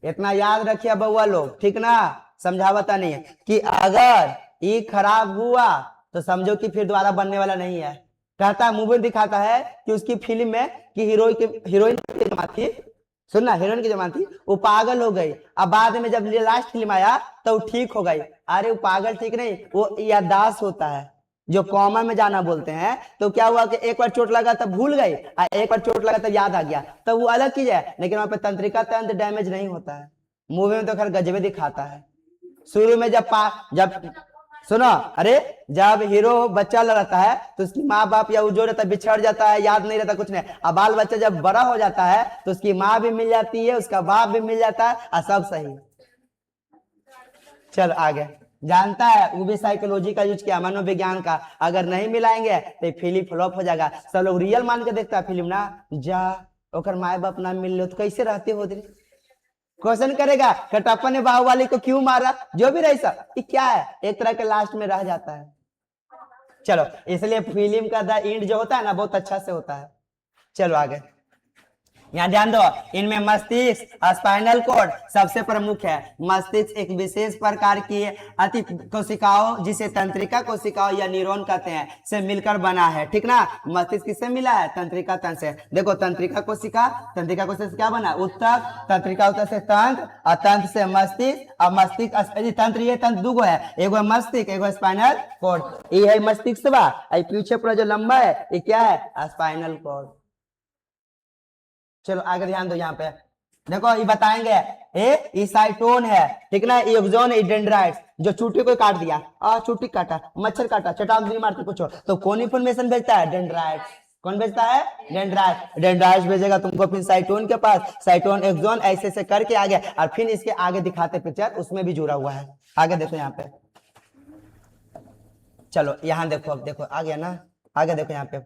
इतना याद रखिए बउआ लोग, ठीक ना, समझावता नहीं है कि अगर ई खराब हुआ तो समझो कि फिर दोबारा बनने वाला नहीं है, कहता है, मूवी दिखाता है कि उसकी फिल्म में कि हीरोइन की जमात थी, सुनना, हीरोइन की जमात थी, वो पागल हो गई। अब बाद में जब लास्ट फिल्म आया तो वो ठीक हो गई। अरे वो पागल ठीक नहीं, वो याददाश्त होता है, जो कॉमा में जाना बोलते हैं। तो क्या हुआ कि एक बार चोट लगा तब भूल गई, एक बार चोट लगा तब याद आ गया, तो वो अलग चीज है। लेकिन वहां पे तंत्रिका तंत्र डैमेज नहीं होता है। मूवी में तो खैर गजबे दिखाता है। शुरू में जब सुनो, अरे जब हीरो बच्चा रहता है तो उसकी माँ बाप या वो जो रहता है बिछड़ जाता है, याद नहीं रहता कुछ नहीं। अब बाल बच्चा जब बड़ा हो जाता है तो उसकी माँ भी मिल जाती है, उसका बाप भी मिल जाता है, और सब सही। चल आगे, जानता है वो भी साइकोलॉजी का यूज किया, मनोविज्ञान का। अगर नहीं मिलाएंगे तो फिल्म फ्लॉप हो जाएगा। सब लोग रियल मान के देखता है फिल्म ना। जा ओकर माए बाप ना मिल लो तो कैसे रहते हो? क्वेश्चन करेगा कटप्पा ने बाहुबली को क्यों मारा, जो भी रही सब, ये क्या है, एक तरह के लास्ट में रह जाता है। चलो, इसलिए फिल्म का द एंड जो होता है ना बहुत अच्छा से होता है। चलो आगे, यहाँ ध्यान दो, इनमें मस्तिष्क, स्पाइनल कॉर्ड सबसे प्रमुख है। मस्तिष्क एक विशेष प्रकार की अति कोशिकाओं, जिसे तंत्रिका कोशिकाओं या न्यूरॉन कहते हैं, से मिलकर बना है। ठीक ना? मस्तिष्क किससे मिला है? तंत्रिका तंत्र से। देखो, तंत्रिका कोशिका से क्या बना? उत्तक, तंत्रिका उत्तक से तंत्र, और तंत्र से मस्तिष्क, और मस्तिष्क तंत्र, ये तंत्र दूगो है, एगो मस्तिष्क, एगो स्पाइनल कॉर्ड। ये है मस्तिष्क बा, पीछे पूरा जो लंबा है ये क्या है? Spinal cord. चलो आगे ध्यान दो, यहाँ पे देखो, ये बताएंगे ये साइटोन है, ठीक ना, ये एक्सोन है, डेंड्राइट्स, जो चूटी को काट दिया, चूटी काटा, मच्छर काटा, चटाक नहीं मारती कुछ, तो कौन इंफॉर्मेशन भेजता है? डेंड्राइट्स। कौन भेजता है? डेंड्राइट। डेंड्राइट्स भेजेगा तुमको फिर साइटोन के पास, साइटोन एक्सोन ऐसे ऐसे करके आगे, और फिर इसके आगे दिखाते पिक्चर, उसमें भी जुड़ा हुआ है। आगे देखो यहाँ पे, चलो यहाँ देखो, अब देखो आ गया ना, आगे देखो यहाँ पे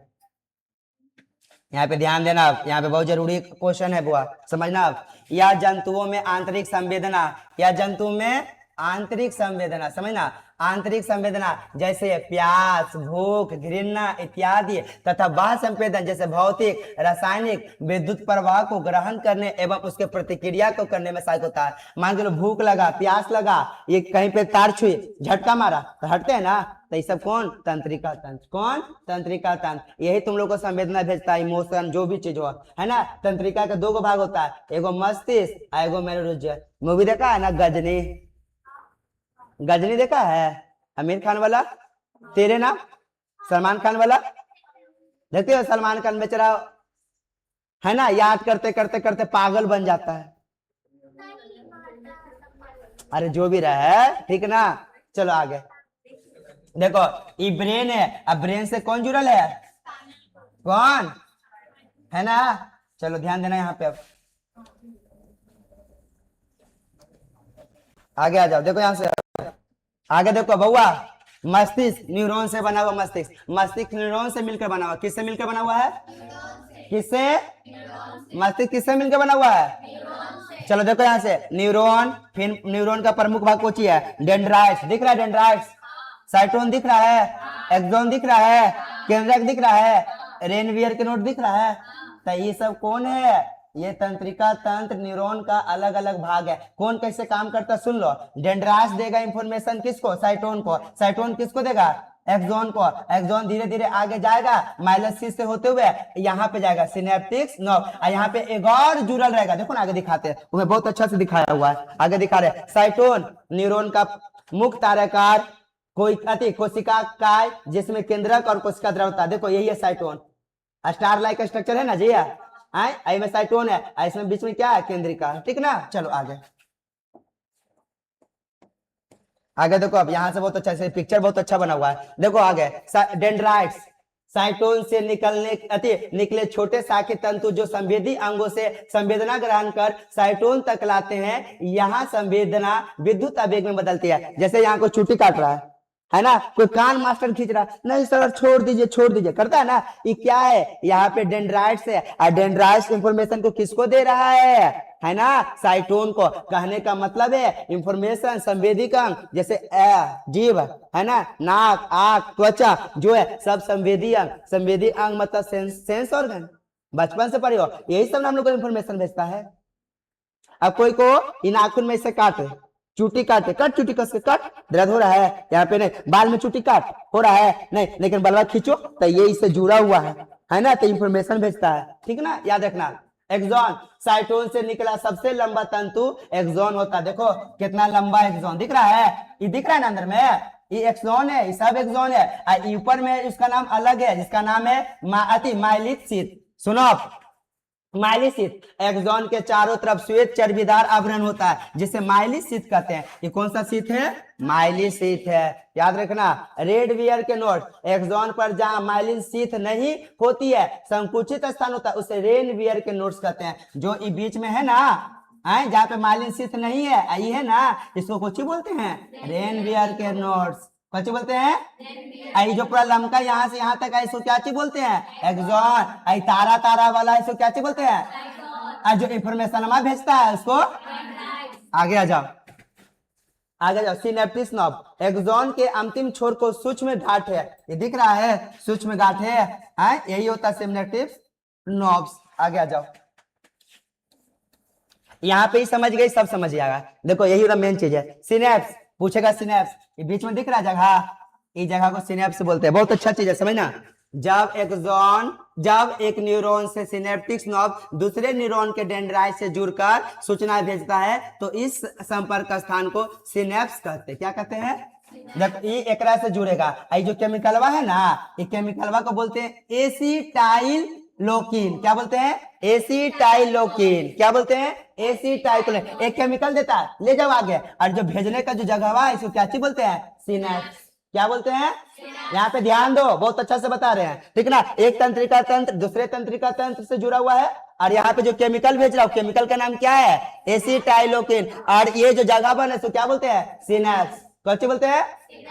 ध्यान देना। यहाँ पे बहुत जरूरी क्वेश्चन है बुआ, समझना। या जंतुओं में आंतरिक संवेदना, या जंतु में आंतरिक संवेदना, समझना, आंतरिक संवेदना जैसे प्यास, भूख, घृणा इत्यादि, तथा बाह्य संवेदन जैसे भौतिक, रासायनिक, विद्युत प्रवाह को ग्रहण करने एवं उसके प्रतिक्रिया को करने में सहायक होता है। मान लो भूख लगा, प्यास लगा, ये कहीं पे तार छुई, झटका मारा तो हटते हैं ना, तो ये सब कौन? तंत्रिका तंत्र। कौन? तंत्रिका तंत्र। यही तुम लोग को संवेदना भेजता है, इमोशन, जो भी चीज हो, है ना। तंत्रिका का दो भाग होता है, एगो मस्तिष्क, एगो मेरुरज्जु। मूवी देखा है ना गजनी? गजनी देखा है? आमिर खान वाला, तेरे नाम, सलमान खान वाला, देखते हो? सलमान खान बेचारा है ना, याद करते करते करते पागल बन जाता है। अरे जो भी रहे, ठीक ना। चलो आगे देखो, ये ब्रेन है, अब ब्रेन से कौन जुड़ल है? कौन है ना? चलो ध्यान देना यहाँ पे। अब आगे आ जाओ, देखो यहाँ से आगे देखो बउआ, मस्तिष्क न्यूरॉन से बना हुआ। मस्तिष्क न्यूरॉन से मिलकर बना हुआ। किससे मिलकर बना हुआ है? किससे? मस्तिष्क किससे मिलकर बना हुआ है? चलो देखो यहाँ से, न्यूरॉन, फिर न्यूरॉन का प्रमुख भाग कौन सी है? डेंड्राइट्स। दिख रहा है? डेंड्राइट्स। साइटोन दिख रहा है, एक्सोन दिख रहा है, केंद्रक दिख रहा है, रेनवियर के नोट दिख रहा है। तो ये सब कौन है? ये तंत्रिका तंत्र न्यूरॉन का अलग अलग भाग है। कौन कैसे काम करता सुन लो। डेंड्राइट्स देगा इंफॉर्मेशन किसको? साइटोन को। साइटोन किसको देगा? एक्सोन को। एक्सोन धीरे धीरे आगे जाएगा, माइलोसिस से होते हुए यहाँ पे जाएगा सिनेप्टिक्स नर्व, और यहाँ पे एक और जुड़ल रहेगा। देखो ना, आगे दिखाते हैं, तुम्हें बहुत अच्छा से दिखाया हुआ है, आगे दिखा रहे। साइटोन न्यूरॉन का मुख्य ताराकार कोई अति कोशिका काय, जिसमें केंद्रक और कोशिका द्रव्यता है। देखो यही है साइटोन, स्टार लाइक स्ट्रक्चर है ना जी, आई में साइटोन है, इसमें बीच में क्या है? केंद्रिका, ठीक ना। चलो आगे आगे देखो, अब यहाँ से बहुत अच्छा से पिक्चर बहुत अच्छा बना हुआ है। देखो आगे, डेंड्राइट्स, साइटोन से निकले छोटे शाखीय तंतु जो संवेदी अंगों से संवेदना ग्रहण कर साइटोन तक लाते हैं। यहाँ संवेदना विद्युत आवेग में बदलती है। जैसे यहाँ को चुट्टी काट रहा है ना, कोई कान मास्टर खींच रहा, नहीं सर छोड़ दीजिए करता है ना, ये क्या है? यहाँ पे डेंड्राइट्स है, और डेंड्राइट्स इंफॉर्मेशन को किसको दे रहा है ना? साइटोन को। कहने का मतलब है इंफॉर्मेशन संवेदी अंग, जैसे जीभ है ना, नाक, आंख, त्वचा जो है सब संवेदी अंग मतलब सेंस ऑर्गन, बचपन से पढ़े हो, यही सब हम लोग को इंफॉर्मेशन भेजता है। अब कोई को इन नाखून में से काट चूटी काटे, कट चूटी कस के कट, दर्द हो रहा है यहाँ पे, नहीं बाल में चूटी काट हो रहा है नहीं, लेकिन बलवा खींचो तो ये इससे जुड़ा हुआ है ना, तो इंफॉर्मेशन भेजता है, ठीक ना, याद रखना। एक्सॉन, साइटोन से निकला सबसे लंबा तंतु एक्सॉन होता है। देखो कितना लंबा एक्सॉन दिख रहा है, ये दिख रहा है ना अंदर में, ये एक्सॉन है, ये सब एक्सॉन है। ऊपर में इसका नाम अलग है, जिसका नाम है माइलिक शीथ। सुनो, माइलिक शीथ एक्सॉन के चारों तरफ श्वेत चर्बीदार आवरण होता है, जिसे माइलिक शीथ कहते हैं। ये कौन सा शीथ है? माइलिक शीथ है, याद रखना। रेड वियर के नोट, एक्सॉन पर जहां माइलिक शीथ नहीं होती है, संकुचित स्थान होता है, उसे रेन वियर के नोट्स कहते हैं। जो ये बीच में है ना, जहाँ पे माइलिक शीथ नहीं है, ये है ना, इसको कुछ बोलते हैं रेन वियर के नोट्स। कौन बोलते हैं? आई जो पूरा लंबका यहाँ से यहाँ तक है, इसको क्या चीज बोलते हैं? एक्सॉन। आई तारा तारा वाला इसको क्या चीज बोलते हैं? और जो इंफॉर्मेशन हमारा भेजता है उसको, आगे आ जाओ, आगे जाओ। सिनेप्टिक नॉब, एक्सॉन के अंतिम छोर को सूक्ष्म गांठ है, ये दिख रहा है सूक्ष्म गांठ है, यही होता है सिनेप्टिक नॉब्स। आगे आ जाओ, यहाँ पे ही समझ गई, सब समझ जाएगा। देखो यही वाला मेन चीज है। सिनेप्स पूछेगा, सिनेप्स ये बीच में दिख रहा है जगह, इस जगह को सिनेप्स बोलते हैं। बहुत अच्छा चीज है, समझना। जब एक न्यूरॉन से सिनेप्टिक नॉब दूसरे न्यूरॉन के डेंड्राइट से जुड़कर सूचना भेजता है, तो इस संपर्क स्थान को सिनेप्स कहते हैं। क्या कहते हैं? जब ये एकरा से जुड़ेगा, ये जो केमिकलवा है ना, ये केमिकलवा को बोलते हैं एसीटाइल लोकिन। क्या बोलते हैं? एसीटाइलोकिन। क्या बोलते हैं? एसीटाइलोकिन। एक केमिकल देता है, ले जाओ आगे, और जो भेजने का जो जगह है इसको क्या चीज बोलते हैं? सिनेप्स। क्या बोलते हैं? यहाँ पे ध्यान दो, बहुत अच्छा से बता रहे हैं, ठीक ना। एक तंत्रिका तंत्र दूसरे तंत्रिका तंत्र से जुड़ा हुआ है, और यहाँ पे जो केमिकल भेज रहा हूँ, केमिकल का नाम क्या है? एसीटाइलोकिन। और ये जो जगह बने इसको क्या बोलते हैं? सिनेप्स। कौन सी बोलते हैं?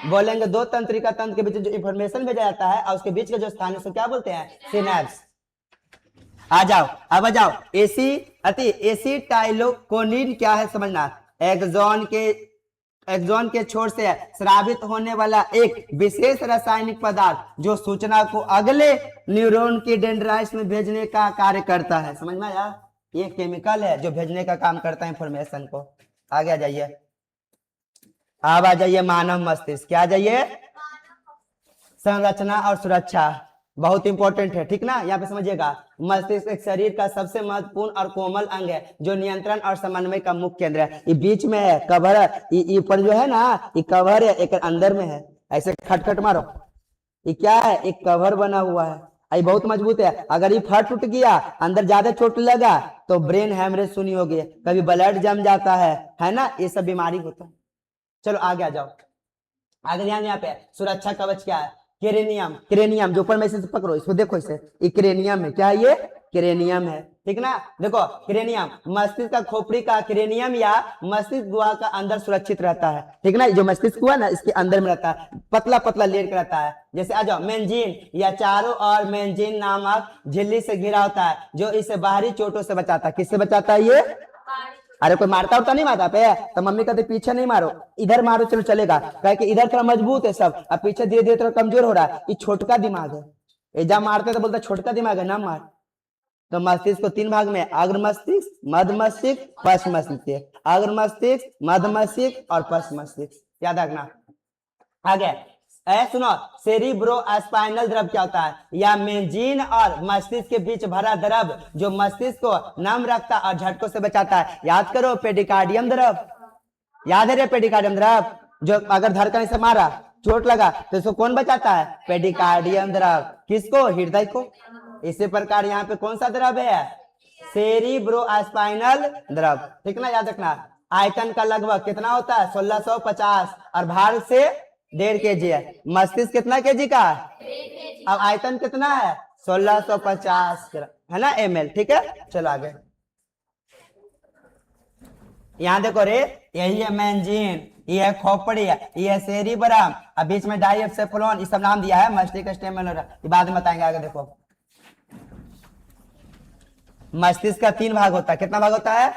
बोलेंगे दो तंत्रिका तंत्र के बीच जो इंफॉर्मेशन भेजा जाता है और उसके बीच का जो स्थान है उसको क्या बोलते हैं? सिनेप्स। आ जाओ, अब आ जाओ। एसीटाइलोकोनिन क्या है समझना। एक्सॉन के छोर से स्रावित होने वाला एक विशेष रासायनिक पदार्थ जो सूचना को अगले न्यूरॉन की डेंड्राइट्स में भेजने का कार्य करता है। समझ में आया? ये केमिकल है जो भेजने का काम करता है इंफॉर्मेशन को। आगे आ जाइए, अब आ जाइए मानव मस्तिष्क। क्या आ जाइए? संरचना और सुरक्षा बहुत इंपॉर्टेंट है, ठीक ना। यहाँ पे समझिएगा, मस्तिष्क एक शरीर का सबसे महत्वपूर्ण और कोमल अंग है, जो नियंत्रण और समन्वय का मुख्य केंद्र है। ये बीच में है, कवर है, ये ऊपर जो है ना, ये कवर है, एक अंदर में है। ऐसे खटखट मारो, ये क्या है? एक कवर बना हुआ है, ये बहुत मजबूत है। अगर ये फट टूट गया, अंदर ज्यादा चोट लगा तो ब्रेन हेमरेज सुनी होगी, कभी ब्लड जम जाता है ना, ये सब बीमारी होता है। चलो आगे आ जाओ, आगे ध्यान। यहाँ पे सुरक्षा कवच क्या है? क्रेनियम जो ऊपर में से पकड़ो, इसको देखो, इसे ये क्रेनियम है। क्या है ये? क्रेनियम है, ठीक ना। देखो क्रेनियम मस्तिष्क का खोपड़ी का क्रेनियम या मस्तिष्क गुहा का अंदर सुरक्षित रहता है, ठीक ना। जो मस्तिष्क गुहा ना, इसके अंदर में रहता है, पतला पतला लेयर का रहता है। जैसे आ जाओ, मेंजिन या चारों ओर मेंजिन नामक झिल्ली से घिरा होता है, जो इसे बाहरी चोटों से बचाता है। किससे बचाता है ये? अरे कोई मारता उरता नहीं मारता पे, तो मम्मी कहते पीछे नहीं मारो, इधर मारो, चलो चलेगा, कहे कि इधर थोड़ा मजबूत है सब, अब पीछे धीरे धीरे थोड़ा कमजोर हो रहा है। ये छोटका दिमाग है, ये जब मारते तो बोलता छोटका दिमाग है ना, मार। तो मस्तिष्क को तीन भाग में, अग्र मस्तिष्क, मध्य मस्तिष्क, पश्च मस्तिष्क। अग्र मस्तिष्क, मध्य मस्तिष्क और पश्च मस्तिष्क, याद रखना। आगे सुनो, सेरिब्रोस्पाइनल द्रव क्या होता है? या मेंजीन और मस्तिष्क के बीच भरा द्रव, जो मस्तिष्क को नम रखता और झटकों से बचाता है। याद करो, पेडिकार्डियम द्रव, याद है रे? पेडिकार्डियम द्रव जो अगर धड़कन से मारा, चोट लगा, तो इसको कौन बचाता है? पेडिकार्डियम द्रव। किसको? हृदय को। इसी प्रकार यहाँ पे कौन सा द्रव है? सेरिब्रोस्पाइनल द्रव, ठीक ना, याद रखना। आयतन का लगभग कितना होता है? 1650, और भार से 1.5 kg है। मस्तिष्क कितना kg का है? अब आयतन कितना है? 1650 है ना, ml, ठीक है। चलो आगे, यहाँ देखो रे, यही है मेंजिन, ये है खोपड़ी, ये है सेरिब्रम, अब बीच में डाइएप्सिफलोन, ये सब नाम दिया है। मस्तिष्क स्टेम बाद में बताएंगे आगे। देखो मस्तिष्क का 3 भाग होता है। कितना भाग होता है?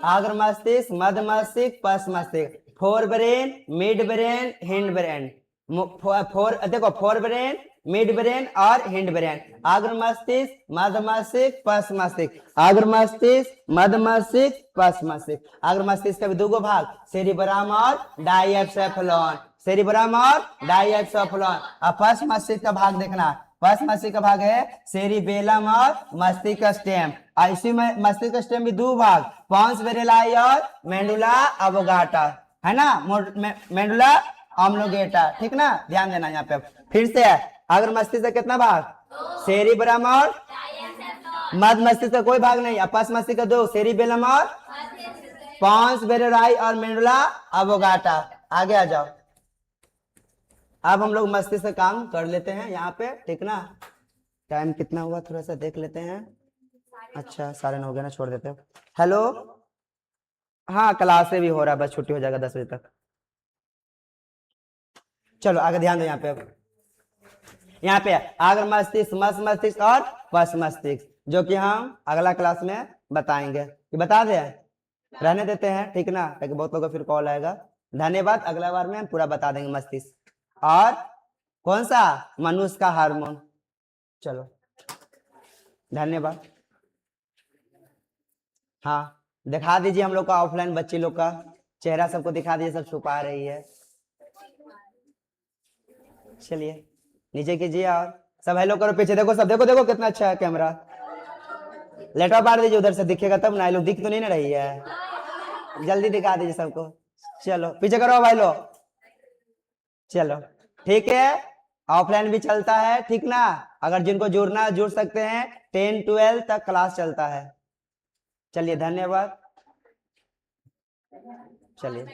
अग्र मस्तिष्क, मध्य मस्तिष्क, पश्च मस्तिष्क। Fore brain, mid brain, hind brain. देखो फोर ब्रेन, मिड ब्रेन और हिंड ब्रेन। अग्र मस्तिष्क, मध्य मस्तिष्क, पश्च मस्तिष्क, अग्र मस्तिष्क, मध्य मस्तिष्क, पश्च मस्तिष्क। अग्र मस्तिष्क का भी दो भाग, सेरिब्रम और डाइएप्सिफेलॉन, सेरिब्रम और डाइएप्सिफेलॉन। अब पश्च मस्तिष्क का भाग देखना, पश्च मस्तिष्क का भाग है सेरिबेलम और मस्तिष्क स्टेम। इसी में मस्तिष्क स्टेम भी दो भाग, पॉन्स वेरेलाई और मेडुला ऑब्लिंगेटा, है ना, मेडुला ऑब्लिंगेटा, ठीक ना, ध्यान देना यहाँ पे। फिर से अगर मस्तिष्क का कितना भाग, सेरिब्रम और मध्य मस्तिष्क का कोई भाग नहीं, अपस मस्तिष्क का दो, सेरिबेलम और पॉन्स वेरेलाई और मेडुला ऑब्लिंगेटा। आगे आ जाओ। अब हम लोग मस्तिष्क से काम कर लेते हैं यहाँ पे, ठीक ना। टाइम कितना हुआ थोड़ा सा देख लेते हैं। अच्छा 9:30 हो गया ना, छोड़ देते हैं। हेलो, हाँ क्लास से भी हो रहा है, बस छुट्टी हो जाएगा 10 बजे तक। चलो आगे ध्यान दो यहाँ पे। अब यहाँ पे अग्र मस्तिष्क, मध्य मस्तिष्क और पश्च मस्तिष्क, जो कि हम अगला क्लास में बताएंगे। ये बता दे, रहने देते हैं, ठीक ना, ताकि बहुत लोगों का फिर कॉल आएगा। धन्यवाद, अगला बार में हम पूरा बता देंगे मस्तिष्क और कौन सा मनुष्य का हार्मोन। चलो धन्यवाद। हाँ दिखा दीजिए हम लोग का ऑफलाइन बच्ची लोग का चेहरा, सबको दिखा दीजिए, सब छुपा रही है। चलिए नीचे कीजिए और सब हेलो करो, पीछे देखो, सब देखो, देखो कितना अच्छा है कैमरा। लेटॉप मार दीजिए, उधर से दिखेगा तब ना, लोग दिख तो नहीं ना रही है, जल्दी दिखा दीजिए सबको। चलो पीछे करो भाई लो। चलो ठीक है, ऑफलाइन भी चलता है, ठीक ना, अगर जिनको जुड़ना जुड़ सकते हैं, 10-12 तक क्लास चलता है। चलिए धन्यवाद। चलिए।